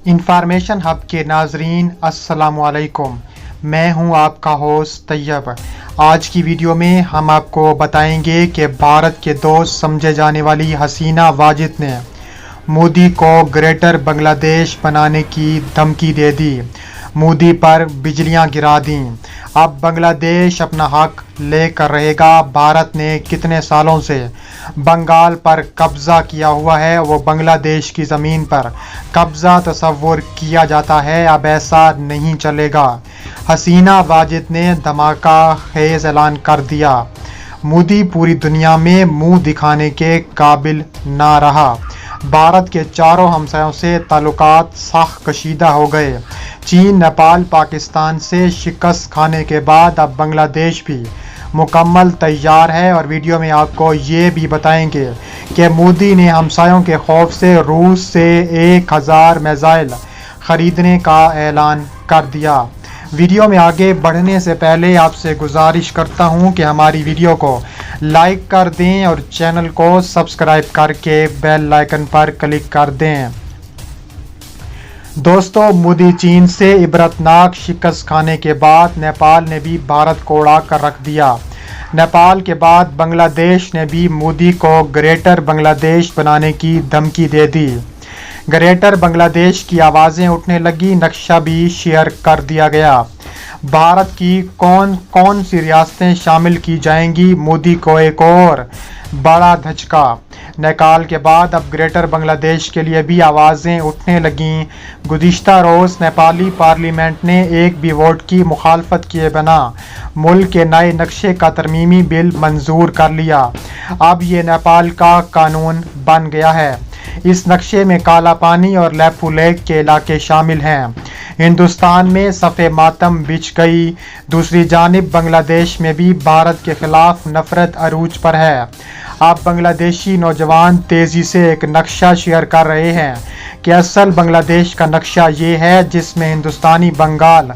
Information hub के नाजरीन अस्सलाम वालेकुम। मैं हूं आपका होस्ट तैयब। आज की वीडियो में हम आपको बताएंगे कि भारत के दोस्त समझे जाने वाली हसीना वाजिद ने मोदी को ग्रेटर बांग्लादेश बनाने की धमकी दे दी। मोदी पर बिजलियां गिरा दी। अब बांग्लादेश अपना हक लेकर रहेगा। भारत ने कितने सालों से बंगाल पर कब्जा किया हुआ है, वो बांग्लादेश की ज़मीन पर कब्जा तस्वुर किया जाता है। अब ऐसा नहीं चलेगा। हसीना वाजिद ने धमाका खेज ऐलान कर दिया। मोदी पूरी दुनिया में मुंह दिखाने के काबिल ना रहा। भारत के चारों हमसायों से ताल्लुकात सख्त कशीदा हो गए। चीन, नेपाल, पाकिस्तान से शिकस्त खाने के बाद अब बांग्लादेश भी मुकम्मल तैयार है। और वीडियो में आपको ये भी बताएंगे कि मोदी ने हमसायों के खौफ से रूस से 1000 मिसाइल ख़रीदने का ऐलान कर दिया। वीडियो में आगे बढ़ने से पहले आपसे गुजारिश करता हूं कि हमारी वीडियो को लाइक कर दें और चैनल को सब्सक्राइब करके बेल आइकन पर क्लिक कर दें। दोस्तों, मोदी चीन से इबरतनाक शिकस्त खाने के बाद नेपाल ने भी भारत को उड़ा कर रख दिया। नेपाल के बाद बांग्लादेश ने भी मोदी को ग्रेटर बांग्लादेश बनाने की धमकी दे दी। ग्रेटर बांग्लादेश की आवाज़ें उठने लगी। नक्शा भी शेयर कर दिया गया। भारत की कौन कौन सी रियासतें शामिल की जाएंगी? मोदी को एक और बड़ा धचका। नेपाल के बाद अब ग्रेटर बांग्लादेश के लिए भी आवाज़ें उठने लगीं। गुज़िश्ता रोज़ नेपाली पार्लियामेंट ने एक भी वोट की मुखालफत किए बिना मुल्क के नए नक्शे का तरमीमी बिल मंजूर कर लिया। अब ये नेपाल का कानून बन गया है। इस नक्शे में काला पानी और लेपू लेक के इलाके शामिल हैं। हिंदुस्तान में सफ़े मातम बिछ गई। दूसरी जानिब बांग्लादेश में भी भारत के खिलाफ नफरत अरूज पर है। अब बांग्लादेशी नौजवान तेज़ी से एक नक्शा शेयर कर रहे हैं कि असल बांग्लादेश का नक्शा ये है जिसमें हिंदुस्तानी बंगाल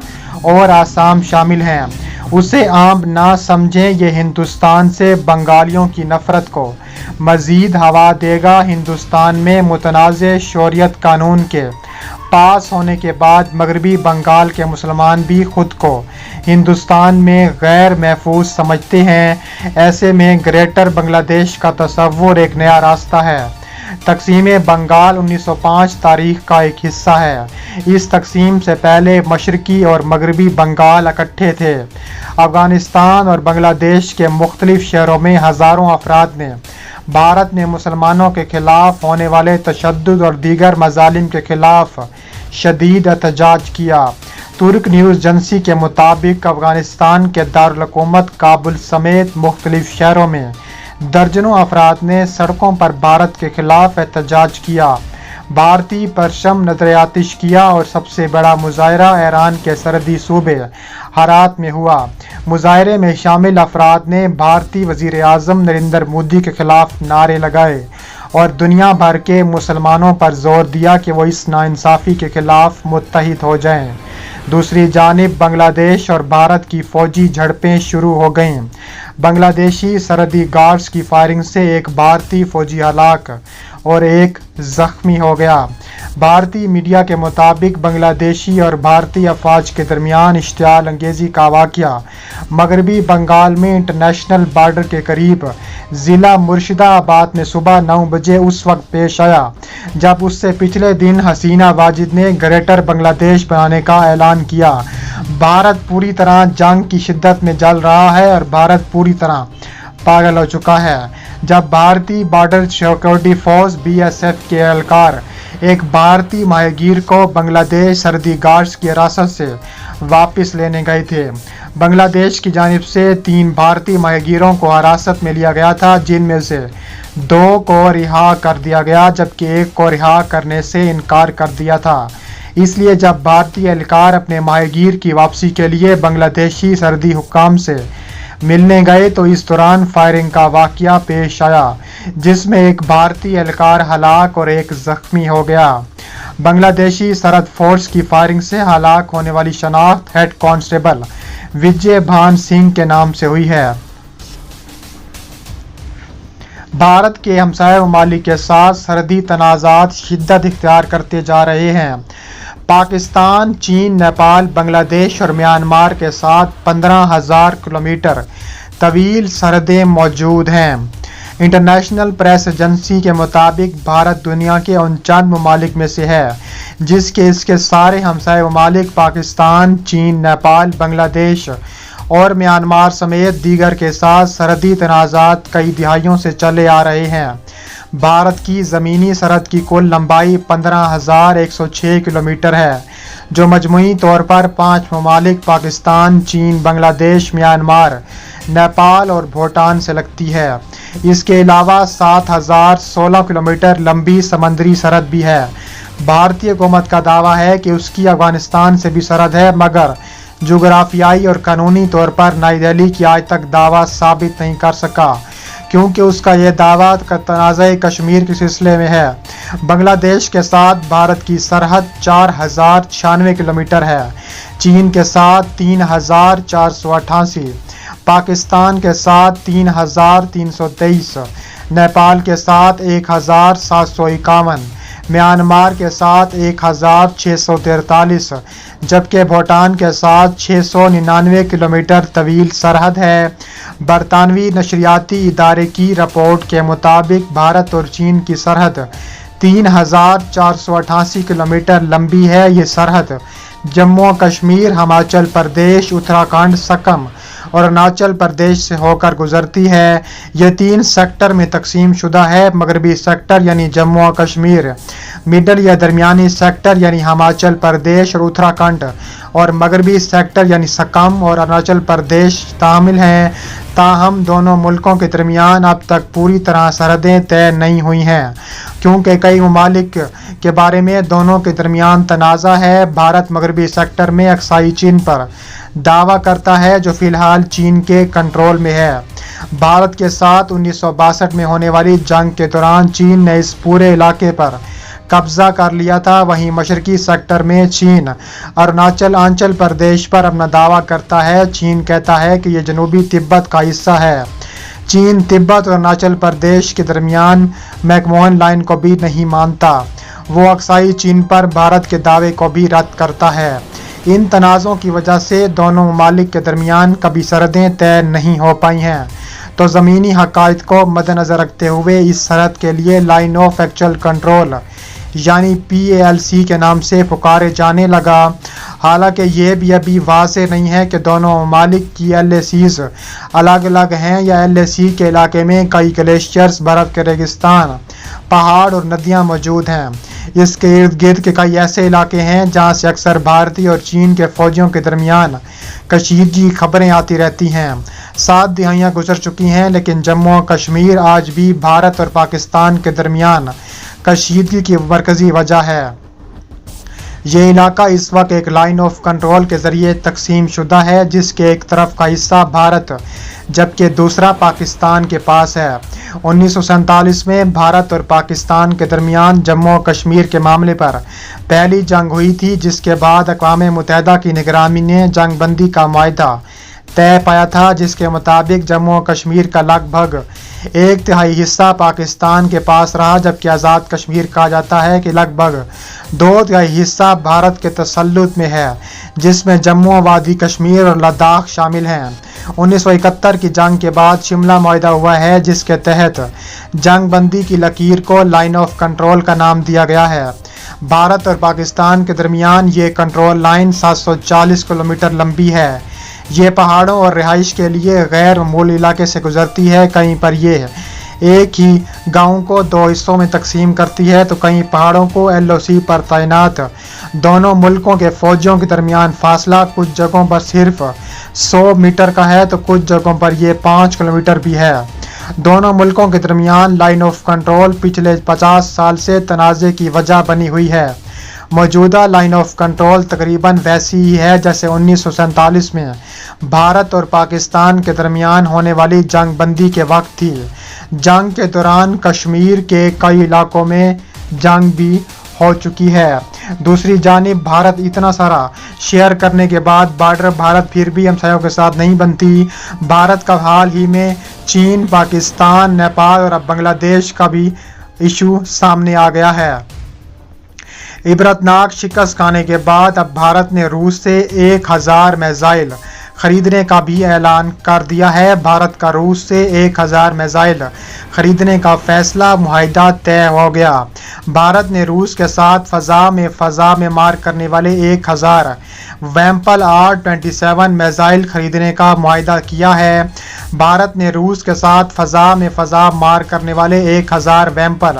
और आसाम शामिल हैं। उसे आम ना समझें। ये हिंदुस्तान से बंगालियों की नफरत को मज़ीद हवा देगा। हिंदुस्तान में मुतनाज़ शौरियत कानून के पास होने के बाद मगरबी बंगाल के मुसलमान भी ख़ुद को हिंदुस्तान में गैर महफूज समझते हैं। ऐसे में ग्रेटर बांग्लादेश का तस्वुर एक नया रास्ता है। तकसीम बंगाल 1905 तारीख का एक हिस्सा है। इस तकसीम से पहले मशरकी और मगरबी बंगाल इकट्ठे थे। अफ़गानिस्तान और बांग्लादेश के मुख्तलिफ शहरों में हज़ारों अफराद ने भारत ने मुसलमानों के ख़िलाफ़ होने वाले तशद्दुद और दीगर मज़ालिम के ख़िलाफ़ शदीद एहतजाज किया। तुर्क न्यूज़ एजेंसी के मुताबिक अफ़गानिस्तान के दारुल हुकूमत काबुल समेत मुख्तलिफ शहरों में दर्जनों अफराद ने सड़कों पर भारत के खिलाफ एहतजाज किया, भारतीय परचम नजर आतिश किया और सबसे बड़ा मुजाहरा ईरान के सरहदी सूबे हरात में हुआ। मुजाहरे में शामिल अफराद ने भारतीय वज़ीर आज़म नरेंद्र मोदी के खिलाफ नारे लगाए और दुनिया भर के मुसलमानों पर जोर दिया कि वो इस नाइंसाफ़ी के खिलाफ मुत्तहिद हो जाएं। दूसरी जानिब बांग्लादेश और भारत की फ़ौजी झड़पें शुरू हो गईं। बांग्लादेशी सरहदी गार्ड्स की फायरिंग से एक भारतीय फ़ौजी हलाक और एक ज़ख्मी हो गया। भारतीय मीडिया के मुताबिक बांग्लादेशी और भारतीय अफवाज के दरमियान इश्तियाल अंगेज़ी का वाक़या मगरबी बंगाल में इंटरनेशनल बॉर्डर के करीब ज़िला मुर्शिदाबाद में सुबह 9 बजे उस वक्त पेश आया जब उससे पिछले दिन हसीना वाजिद ने ग्रेटर बांग्लादेश बनाने का ऐलान किया। भारत पूरी तरह जंग की शिद्दत में जल रहा है और भारत पूरी तरह पागल हो चुका है। जब भारतीय बॉर्डर सिक्योरिटी फोर्स BSF के एहलकार एक भारतीय माहीगीर को बांग्लादेश सरहदी गार्ड्स की हिरासत से वापस लेने गए थे। बांग्लादेश की जानिब से 3 भारतीय माहीगीरों को हिरासत में लिया गया था, जिनमें से 2 को रिहा कर दिया गया जबकि 1 को रिहा करने से इनकार कर दिया था। इसलिए जब भारतीय एहलकार अपने माहीगीर की वापसी के लिए बांग्लादेशी सरहदी हुक्काम से मिलने गए तो इस दौरान फायरिंग का वाक़या पेश आया जिसमें एक भारतीय एहलकार हलाक और एक ज़ख्मी हो गया। बांग्लादेशी सरहद फोर्स की फायरिंग से हलाक होने वाली शनाख्त हेड कांस्टेबल विजय भान सिंह के नाम से हुई है। भारत के हमसाया ममालिक के साथ सरहदी तनाज़ात शिद्दत इख्तियार करते जा रहे हैं। पाकिस्तान, चीन, नेपाल, बांग्लादेश और म्यांमार के साथ 15,000 किलोमीटर तवील सरहदें मौजूद हैं। इंटरनेशनल प्रेस एजेंसी के मुताबिक भारत दुनिया के उन चंद ममालिक में से है जिसके इसके सारे हमसाय ममालिक पाकिस्तान, चीन, नेपाल, बांग्लादेश और म्यांमार समेत दीगर के साथ सरहदी तनाज़ात कई दिहाइयों से चले आ रहे हैं। भारत की ज़मीनी सरहद की कुल लंबाई 15,106 किलोमीटर है, जो मजमूई तौर पर 5 ममालिक पाकिस्तान, चीन, बांग्लादेश, म्यांमार, नेपाल और भूटान से लगती है। इसके अलावा 7,016 किलोमीटर लंबी समंदरी सरहद भी है। भारतीय हुकूमत का दावा है कि उसकी अफगानिस्तान से भी सरहद है, मगर जोग्राफियाई और कानूनी तौर पर नई दिल्ली की आज तक दावा साबित नहीं कर सका, क्योंकि उसका यह दावा तनाज़ा कश्मीर के सिलसिले में है। बांग्लादेश के साथ भारत की सरहद 4,096 किलोमीटर है, चीन के साथ 3,488, पाकिस्तान के साथ 3,323, नेपाल के साथ 1,751, म्यांमार के साथ 1,643, जबकि भूटान के साथ 699 किलोमीटर तवील सरहद है। बरतानवी नशरियाती इदारे की रिपोर्ट के मुताबिक भारत और चीन की सरहद 3,488 किलोमीटर लंबी है। ये सरहद जम्मू कश्मीर, हिमाचल प्रदेश, उत्तराखंड, सिक्किम और अरुणाचल प्रदेश से होकर गुजरती है। ये 3 सेक्टर में तकसीम शुदा है। मगरबी सेक्टर यानी जम्मू कश्मीर, मिडल या दरमियानी सेक्टर यानी हिमाचल प्रदेश और उत्तराखंड, और मगरबी सेक्टर यानी सिक्किम और अरुणाचल प्रदेश शामिल हैं। ताहम दोनों मुल्कों के दरमियान अब तक पूरी तरह सरहदें तय नहीं हुई हैं, क्योंकि कई ममालिक के बारे में दोनों के दरमियान तनाज़ा है। भारत मगरबी सेक्टर में अक्साई चीन पर दावा करता है, जो फिलहाल चीन के कंट्रोल में है। भारत के साथ 1962 में होने वाली जंग के दौरान चीन ने इस पूरे इलाके पर कब्जा कर लिया था। वहीं मशरकी सेक्टर में चीन अरुणाचल प्रदेश पर अपना दावा करता है। चीन कहता है कि यह जनूबी तिब्बत का हिस्सा है। चीन तिब्बत और अरुणाचल प्रदेश के दरमियान मैकमोहन लाइन को भी नहीं मानता। वो अक्साई चीन पर भारत के दावे को भी रद्द करता है। इन तनाज़ों की वजह से दोनों ममालिक के दरमियान कभी सरहदें तय नहीं हो पाई हैं। तो ज़मीनी हक़ाइक़ को मद्देनज़र रखते हुए इस सरहद के लिए लाइन ऑफ एक्चुअल कंट्रोल यानी PALC के नाम से पुकारे जाने लगा। हालांकि ये भी अभी वाज़ेह नहीं है कि दोनों ममालिक की LACs अलग अलग हैं या LAC के इलाके में कई ग्लेशियर्स, बर्फ़ के रेगिस्तान, पहाड़ और नदियाँ मौजूद हैं। इसके इर्द गिर्द के कई ऐसे इलाके हैं जहाँ से अक्सर भारतीय और चीन के फ़ौजियों के दरमियान कशीदगी खबरें आती रहती हैं। 7 दिहाइयाँ गुजर चुकी हैं, लेकिन जम्मू कश्मीर आज भी भारत और पाकिस्तान के दरमियान कशीदगी की मरकज़ी वजह है। ये इलाका इस वक्त एक लाइन ऑफ कंट्रोल के ज़रिए तकसीम शुदा है, जिसके एक तरफ का हिस्सा भारत जबकि दूसरा पाकिस्तान के पास है। 1947 में भारत और पाकिस्तान के दरमियान जम्मू कश्मीर के मामले पर पहली जंग हुई थी, जिसके बाद अक़वाम मुत्तहिदा की निगरानी ने जंग बंदी का मुआहदा तय पाया था, जिसके मुताबिक जम्मू कश्मीर का लगभग 1/3 हिस्सा पाकिस्तान के पास रहा, जबकि आज़ाद कश्मीर कहा जाता है कि लगभग 2/3 हिस्सा भारत के तसल्लुत में है, जिसमें जम्मू, वादी कश्मीर और लद्दाख शामिल हैं। 1971 की जंग के बाद शिमला मुआहदा हुआ है, जिसके तहत जंग बंदी की लकीर को लाइन ऑफ कंट्रोल का नाम दिया गया है। भारत और पाकिस्तान के दरमियान ये कंट्रोल लाइन 740 किलोमीटर लंबी है। ये पहाड़ों और रिहाइश के लिए गैर मामूली इलाके से गुजरती है। कहीं पर ये एक ही गांव को 2 हिस्सों में तकसीम करती है, तो कहीं पहाड़ों को LOC पर तैनात दोनों मुल्कों के फ़ौजियों के दरमियान फासला कुछ जगहों पर सिर्फ 100 मीटर का है, तो कुछ जगहों पर ये 5 किलोमीटर भी है। दोनों मुल्कों के दरमियान लाइन ऑफ कंट्रोल पिछले 50 साल से तनाज़े की वजह बनी हुई है। मौजूदा लाइन ऑफ कंट्रोल तकरीबन वैसी ही है जैसे 1947 में भारत और पाकिस्तान के दरमियान होने वाली जंग बंदी के वक्त थी। जंग के दौरान कश्मीर के कई इलाकों में जंग भी हो चुकी है। दूसरी जानिब भारत इतना सारा शेयर करने के बाद बॉर्डर भारत फिर भी हमसायों के साथ नहीं बनती। भारत का हाल ही में चीन, पाकिस्तान, नेपाल और अब बांग्लादेश का भी इशू सामने आ गया है। عبرتناک شکست کھانے کے بعد اب بھارت نے روس سے 1000 میزائل خریدنے کا بھی اعلان کر دیا ہے۔ بھارت کا روس سے 1000 میزائل خریدنے کا فیصلہ، معاہدہ طے ہو گیا۔ بھارت نے روس کے ساتھ فضا میں مار کرنے والے 1000 ویمپل R-27 میزائل خریدنے کا معاہدہ کیا ہے۔ بھارت نے روس کے ساتھ فضا میں مار کرنے والے 1000 ویمپل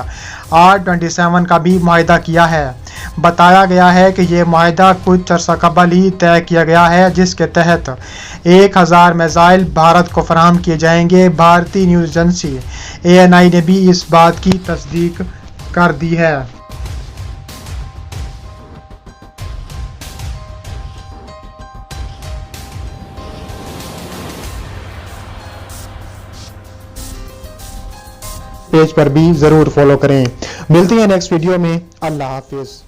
R-27 کا بھی معاہدہ کیا ہے۔ بتایا گیا ہے کہ یہ معاہدہ کچھ عرصہ قبل ہی طے کیا گیا ہے، جس کے تحت 1000 میزائل بھارت کو فراہم کیے جائیں گے۔ بھارتی نیوز ایجنسی ANI نے بھی اس بات کی تصدیق کر دی ہے۔ پیج پر بھی ضرور فالو کریں۔ ملتے ہیں نیکسٹ ویڈیو میں۔ اللہ حافظ۔